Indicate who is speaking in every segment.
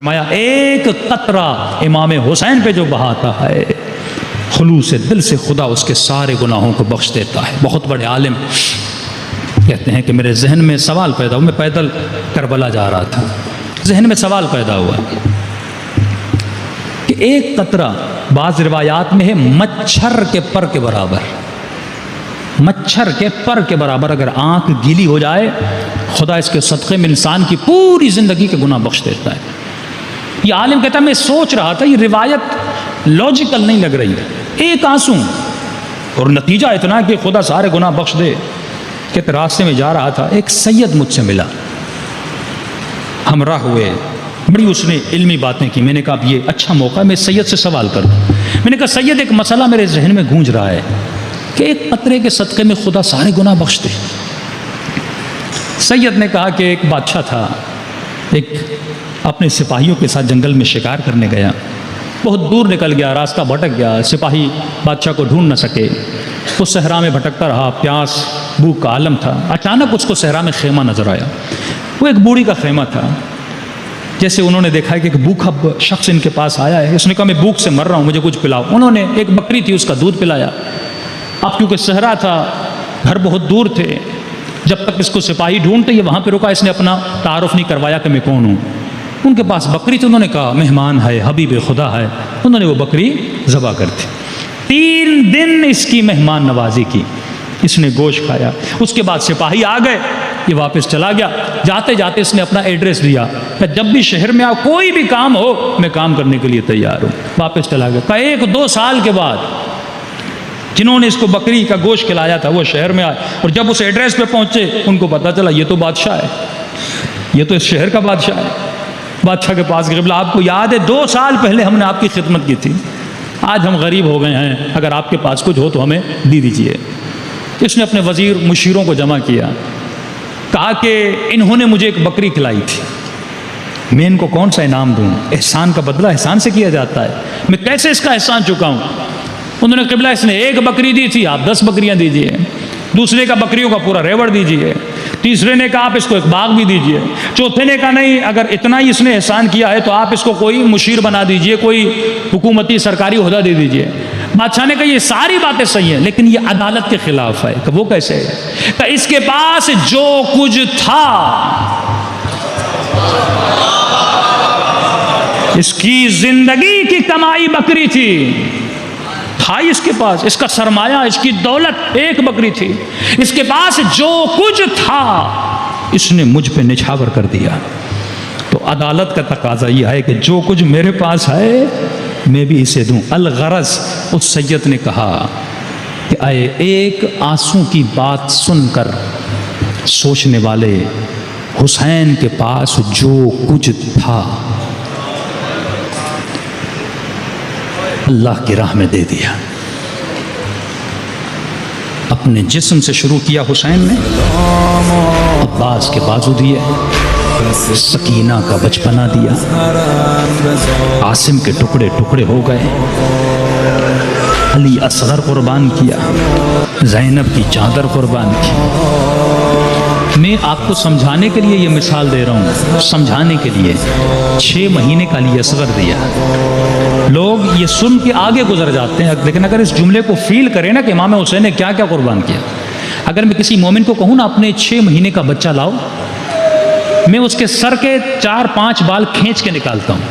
Speaker 1: فرمایا ایک قطرہ امام حسین پہ جو بہاتا ہے خلوص دل سے خدا اس کے سارے گناہوں کو بخش دیتا ہے۔ بہت بڑے عالم کہتے ہیں کہ میرے ذہن میں سوال پیدا ہوا، میں پیدل کربلا جا رہا تھا، ذہن میں سوال پیدا ہوا کہ ایک قطرہ بعض روایات میں ہے مچھر کے پر کے برابر، مچھر کے پر کے برابر اگر آنکھ گیلی ہو جائے خدا اس کے صدقے میں انسان کی پوری زندگی کے گناہ بخش دیتا ہے۔ یہ عالم کہتا ہے میں سوچ رہا تھا یہ روایت لاجیکل نہیں لگ رہی، ایک آنسو اور نتیجہ اتنا کہ خدا سارے گناہ بخش دے۔ کہ راستے میں جا رہا تھا، ایک سید مجھ سے ملا، ہمراہ ہوئے، بڑی اس نے علمی باتیں کی۔ میں نے کہا اب یہ اچھا موقع ہے میں سید سے سوال کروں۔ میں نے کہا سید ایک مسئلہ میرے ذہن میں گونج رہا ہے کہ ایک قطرے کے صدقے میں خدا سارے گناہ بخش دے۔ سید نے کہا کہ ایک بادشاہ تھا، ایک اپنے سپاہیوں کے ساتھ جنگل میں شکار کرنے گیا، بہت دور نکل گیا، راستہ بھٹک گیا، سپاہی بادشاہ کو ڈھونڈ نہ سکے، وہ صحرا میں بھٹکتا رہا، پیاس بھوک کا عالم تھا۔ اچانک اس کو صحرا میں خیمہ نظر آیا، وہ ایک بوڑھی کا خیمہ تھا۔ جیسے انہوں نے دیکھا کہ ایک بھوکھا شخص ان کے پاس آیا ہے، اس نے کہا میں بھوک سے مر رہا ہوں، مجھے کچھ پلاؤ۔ انہوں نے ایک بکری تھی اس کا دودھ پلایا۔ اب کیونکہ صحرا تھا، گھر بہت دور تھے، جب تک اس کو سپاہی ڈھونڈتے یہ وہاں پہ رکا، اس نے اپنا تعارف نہیں کروایا کہ میں کون ہوں۔ ان کے پاس بکری تھی، انہوں نے کہا مہمان ہے، حبیب خدا ہے، انہوں نے وہ بکری ذبح کر دی۔ 3 دن اس کی مہمان نوازی کی، اس نے گوشت کھایا۔ اس کے بعد سپاہی آ گئے، یہ واپس چلا گیا۔ جاتے جاتے اس نے اپنا ایڈریس دیا کہ جب بھی شہر میں آؤ کوئی بھی کام ہو میں کام کرنے کے لیے تیار ہوں۔ واپس چلا گیا۔ کہ 1-2 سال کے بعد جنہوں نے اس کو بکری کا گوشت کھلایا تھا وہ شہر میں آئے، اور جب اس ایڈریس پہ پہنچے ان کو پتا چلا یہ تو بادشاہ ہے، یہ تو اس شہر کا بادشاہ ہے۔ بادشاہ کے پاس قبلہ آپ کو یاد ہے 2 سال پہلے ہم نے آپ کی خدمت کی تھی، آج ہم غریب ہو گئے ہیں، اگر آپ کے پاس کچھ ہو تو ہمیں دے دیجیے۔ اس نے اپنے وزیر مشیروں کو جمع کیا، کہا کہ انہوں نے مجھے ایک بکری کھلائی تھی، میں ان کو کون سا انعام دوں؟ احسان کا بدلہ احسان سے کیا جاتا ہے، میں کیسے اس کا احسان چکاؤں؟ انہوں نے قبلہ اس نے 1 بکری دی تھی، آپ 10 بکریاں دیجیے، دوسرے کا بکریوں کا پورا ریوڑ دیجیے، تیسرے نے کہا آپ اس کو ایک باغ بھی دیجیے، چوتھے نے کہا نہیں اگر اتنا ہی اس نے احسان کیا ہے تو آپ اس کو کوئی مشیر بنا دیجیے، کوئی حکومتی سرکاری عہدہ دے دیجیے۔ بادشاہ نے کہا یہ ساری باتیں صحیح ہیں لیکن یہ عدالت کے خلاف ہے۔ کہ وہ کیسے ہے؟ کہ اس کے پاس جو کچھ تھا، اس کی زندگی کی کمائی بکری تھی، تھا اس کے پاس، اس کا سرمایہ، اس کی دولت ایک بکری تھی، اس کے پاس جو کچھ تھا اس نے مجھ پہ نچھاور کر دیا۔ تو عدالت کا تقاضا یہ ہے کہ جو کچھ میرے پاس ہے میں بھی اسے دوں۔ الغرض اس سید نے کہا کہ اے ایک آنسو کی بات سن کر سوچنے والے، حسین کے پاس جو کچھ تھا اللہ کی راہ میں دے دیا۔ اپنے جسم سے شروع کیا حسین نے، عباس کے بازو دیے، سکینہ کا بچپنا دیا، عاصم کے ٹکڑے ٹکڑے ہو گئے، علی اصغر قربان کیا، زینب کی چادر قربان کی۔ میں آپ کو سمجھانے کے لیے یہ مثال دے رہا ہوں، سمجھانے کے لیے 6 مہینے کا علی اصغر دیا۔ لوگ یہ سن کے آگے گزر جاتے ہیں، لیکن اگر اس جملے کو فیل کریں نا کہ امام حسین نے کیا کیا قربان کیا۔ اگر میں کسی مومن کو کہوں نا اپنے 6 مہینے کا بچہ لاؤ، میں اس کے سر کے 4-5 بال کھینچ کے نکالتا ہوں،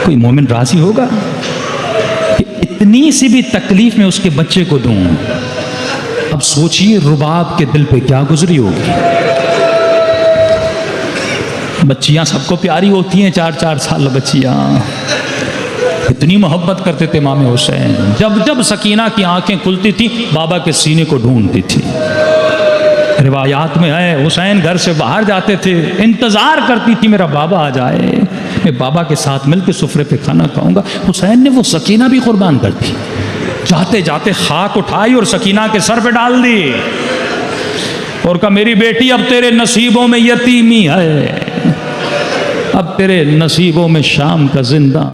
Speaker 1: کوئی مومن راضی ہوگا کہ اتنی سی بھی تکلیف میں اس کے بچے کو دوں؟ اب سوچئے رباب کے دل پہ کیا گزری ہوگی۔ بچیاں سب کو پیاری ہوتی ہیں، 4-4 سال بچیاں، اتنی محبت کرتے تھے امام حسین۔ جب جب سکینہ کی آنکھیں کھلتی تھی بابا کے سینے کو ڈھونڈتی تھی۔ روایات میں ہے حسین گھر سے باہر جاتے تھے، انتظار کرتی تھی میرا بابا آ جائے، میں بابا کے ساتھ مل کے سفرے پہ کھانا کھاؤں گا۔ حسین نے وہ سکینہ بھی قربان کر دی، جاتے جاتے خاک اٹھائی اور سکینہ کے سر پہ ڈال دی اور کہا میری بیٹی اب تیرے نصیبوں میں یتیمی ہے، اب تیرے نصیبوں میں شام کا زندہ